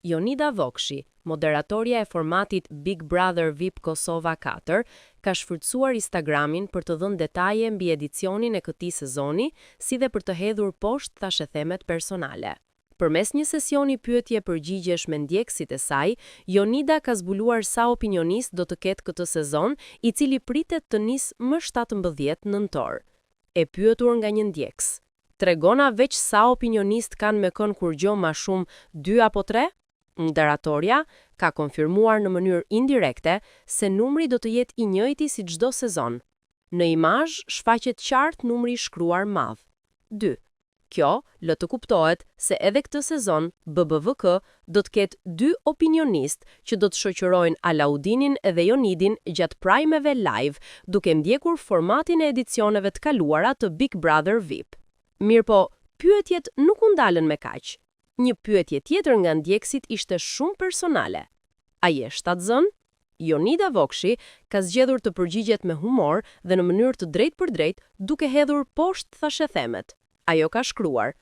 Jonida Vokshi, moderatorja e formatit Big Brother VIP Kosova 4, ka shfrytzuar Instagramin për të dhënë detaje mbi edicionin e këtij sezoni, si dhe për të hedhur poshtë thashethemet personale. Përmes një sesioni pyetje-përgjigjesh me ndjekësit e saj, Jonida ka zbuluar sa opinionist do të ketë këtë sezon, i cili pritet të nisë më 17 nëntor. E pyetur nga një ndjekës: "Tregona veç sa opinionist kanë me kënë kur gjo ma shumë 2 apo 3?" Moderatorja ka konfirmuar në mënyrë indirekte se numri do të jetë i njëjti si çdo sezon. Në imazh shfaqet qartë numri i shkruar madh: 2. Kjo lë të kuptohet se edhe këtë sezon BBVK do të ketë 2 opinionist që do të shoqërojnë Alaudinin dhe Jonidin gjatë prajmeve live, duke ndjekur formatin e edicioneve të kaluara të Big Brother VIP. Mirë po, pyetjet nuk u ndalën me kaq. Një pyetje tjetër nga ndjekësit ishte shumë personale. A je shtatzën? Jonida Vokshi ka zgjedhur të përgjigjet me humor dhe në mënyrë të drejtpërdrejtë, duke hedhur poshtë thashethemet. Ajo ka shkruar: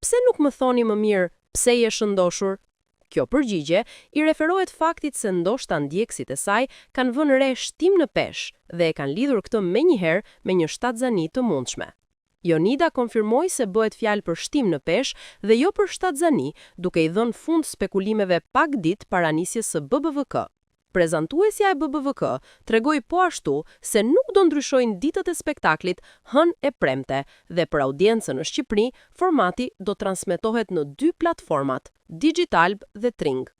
"Pse nuk më thoni më mirë pse je shëndoshur?" Kjo përgjigje i referohet faktit se ndoshta ndjekësit e saj kanë vënë re shtim në peshë dhe e kanë lidhur këtë menjëherë me një shtatzani të mundshme. Jonida konfirmoi se bëhet fjalë për shtim në peshë dhe jo për shtatzani, duke i dhënë fund spekulimeve pak ditë para nisjes së BBVK. Prezantuesja e BBVK tregoi po ashtu se nuk do ndryshojnë ditët e spektaklit hënë e premte dhe për audiencën në Shqipëri, formati do transmetohet në 2 platformat, Digital dhe Tring.